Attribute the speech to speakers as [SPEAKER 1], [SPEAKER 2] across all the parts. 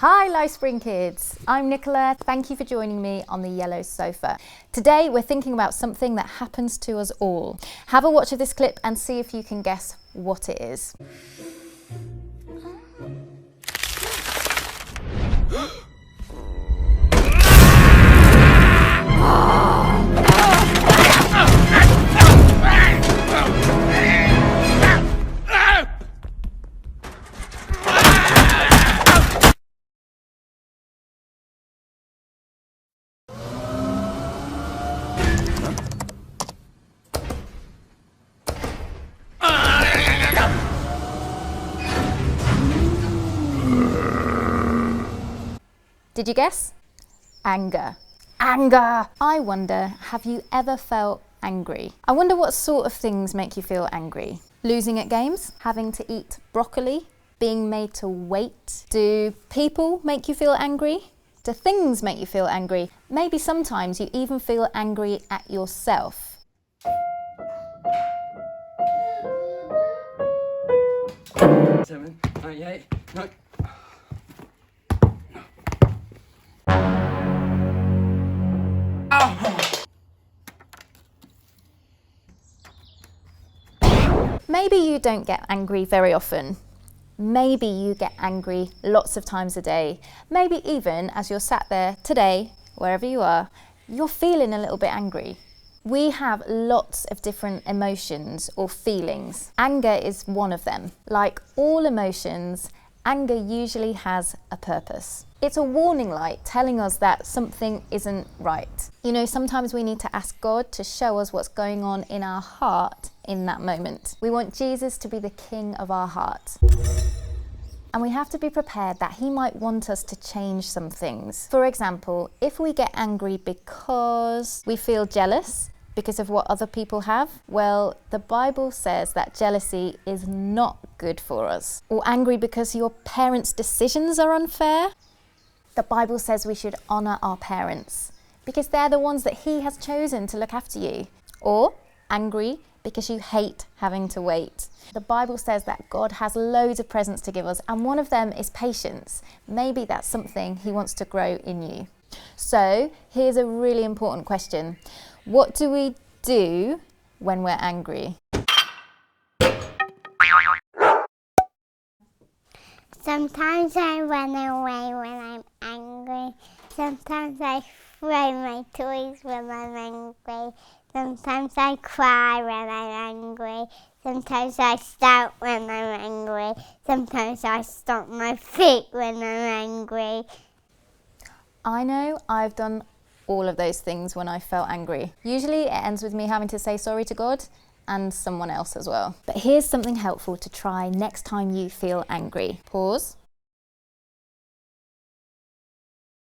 [SPEAKER 1] Hi Lifespring kids, I'm Nicola. Thank you for joining me on the yellow sofa. Today we're thinking about something that happens to us all. Have a watch of this clip and see if you can guess what it is. Did you guess? Anger. Anger! I wonder, have you ever felt angry? I wonder what sort of things make you feel angry. Losing at games? Having to eat broccoli? Being made to wait? Do people make you feel angry? Do things make you feel angry? Maybe sometimes you even feel angry at yourself.
[SPEAKER 2] 7, 8, 9.
[SPEAKER 1] Maybe you don't get angry very often. Maybe you get angry lots of times a day. Maybe even as you're sat there today, wherever you are, you're feeling a little bit angry. We have lots of different emotions or feelings. Anger is one of them. Like all emotions, anger usually has a purpose. It's a warning light telling us that something isn't right. You know, sometimes we need to ask God to show us what's going on in our heart in that moment. We want Jesus to be the king of our heart. And we have to be prepared that he might want us to change some things. For example, if we get angry because we feel jealous because of what other people have, well, the Bible says that jealousy is not good for us. Or angry because your parents' decisions are unfair. The Bible says we should honour our parents because they're the ones that he has chosen to look after you. Or angry because you hate having to wait. The Bible says that God has loads of presents to give us, and one of them is patience. Maybe that's something he wants to grow in you. So here's a really important question. What do we do when we're angry?
[SPEAKER 3] Sometimes I run away when I'm angry. Sometimes I throw my toys when I'm angry. Sometimes I cry when I'm angry. Sometimes I shout when I'm angry. Sometimes I stomp my feet when I'm angry.
[SPEAKER 1] I know I've done all of those things when I felt angry. Usually it ends with me having to say sorry to God and someone else as well. But here's something helpful to try next time you feel angry. Pause.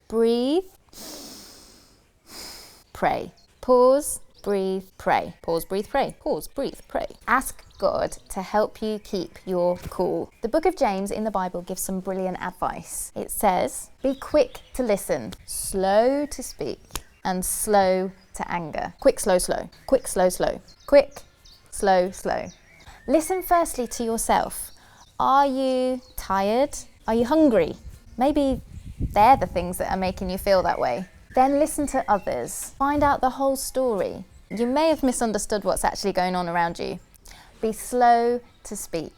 [SPEAKER 1] Breathe. Pray. Pause. Breathe, pray. Pause, breathe, pray. Pause, breathe, pray. Ask God to help you keep your cool. The book of James in the Bible gives some brilliant advice. It says, be quick to listen, slow to speak, and slow to anger. Quick, slow, slow. Quick, slow, slow. Quick, slow, slow. Listen firstly to yourself. Are you tired? Are you hungry? Maybe they're the things that are making you feel that way. Then listen to others. Find out the whole story. You may have misunderstood what's actually going on around you. Be slow to speak.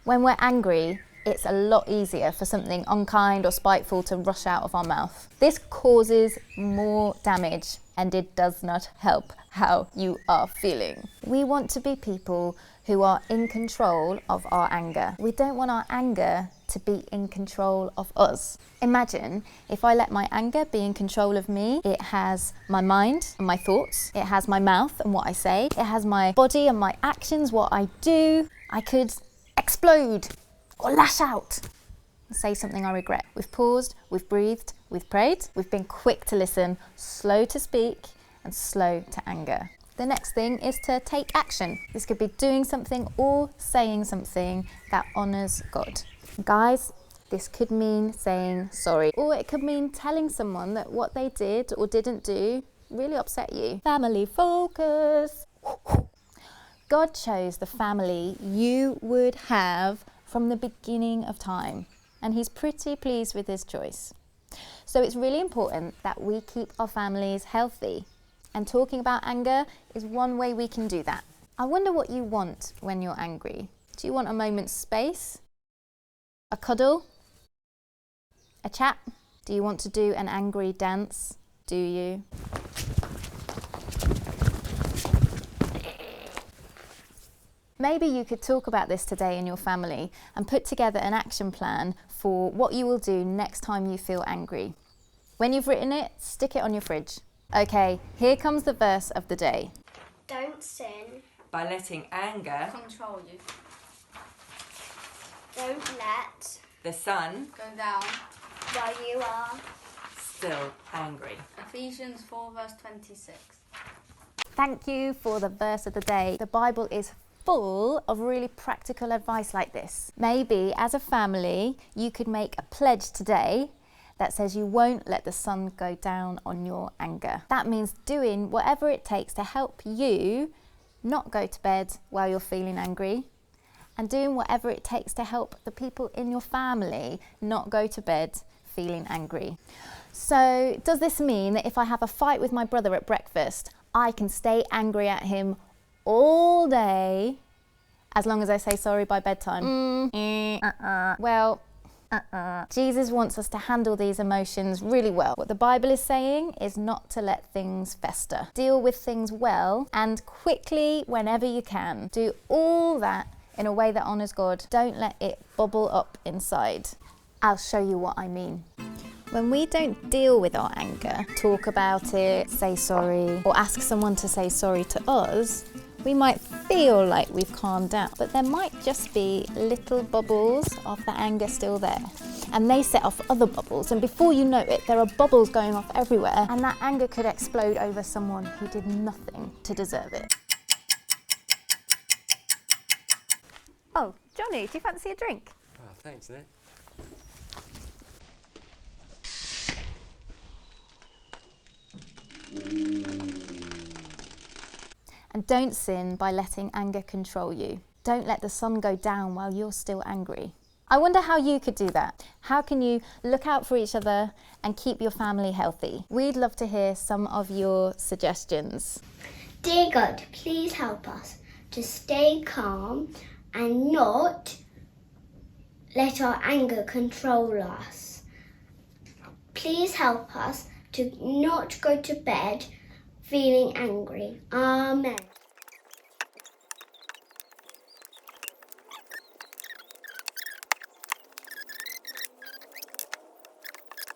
[SPEAKER 1] When we're angry, it's a lot easier for something unkind or spiteful to rush out of our mouth. This causes more damage and it does not help how you are feeling. We want to be people who are in control of our anger. We don't want our anger to be in control of us. Imagine if I let my anger be in control of me. It has my mind and my thoughts. It has my mouth and what I say. It has my body and my actions, what I do. I could explode or lash out and say something I regret. We've paused, we've breathed, we've prayed, we've been quick to listen, slow to speak, and slow to anger. The next thing is to take action. This could be doing something or saying something that honours God. Guys, this could mean saying sorry, or it could mean telling someone that what they did or didn't do really upset you. Family focus. God chose the family you would have from the beginning of time. and he's pretty pleased with his choice. So it's really important that we keep our families healthy, and talking about anger is one way we can do that. I wonder what you want when you're angry. Do you want a moment's space? A cuddle? A chat? Do you want to do an angry dance? Do you? Maybe you could talk about this today in your family and put together an action plan for what you will do next time you feel angry. When you've written it, stick it on your fridge. Okay, here comes the verse of the day.
[SPEAKER 3] Don't sin.
[SPEAKER 4] By letting anger
[SPEAKER 5] Control you.
[SPEAKER 3] Don't let
[SPEAKER 4] the sun
[SPEAKER 5] Go down.
[SPEAKER 3] while you are.
[SPEAKER 4] still angry.
[SPEAKER 5] Ephesians 4 verse 26.
[SPEAKER 1] Thank you for the verse of the day. The Bible is full of really practical advice like this. Maybe as a family, you could make a pledge today that says you won't let the sun go down on your anger. That means doing whatever it takes to help you not go to bed while you're feeling angry, and doing whatever it takes to help the people in your family not go to bed feeling angry. So does this mean that if I have a fight with my brother at breakfast, I can stay angry at him all day as long as I say sorry by bedtime? Well, Jesus wants us to handle these emotions really well. What the Bible is saying is not to let things fester. Deal with things well and quickly whenever you can. Do all that in a way that honours God. Don't let it bubble up inside. I'll show you what I mean. When we don't deal with our anger, talk about it, say sorry, or ask someone to say sorry to us, we might feel like we've calmed down, but there might just be little bubbles of the anger still there. And they set off other bubbles, and before you know it, there are bubbles going off everywhere, and that anger could explode over someone who did nothing to deserve it. Oh, Johnny, do you fancy a drink?
[SPEAKER 2] Oh, thanks, Nick.
[SPEAKER 1] And don't sin by letting anger control you. Don't let the sun go down while you're still angry. I wonder how you could do that. How can you look out for each other and keep your family healthy? We'd love to hear some of your suggestions.
[SPEAKER 3] Dear God, please help us to stay calm and not let our anger control us. Please help us to not go to bed feeling angry. Amen.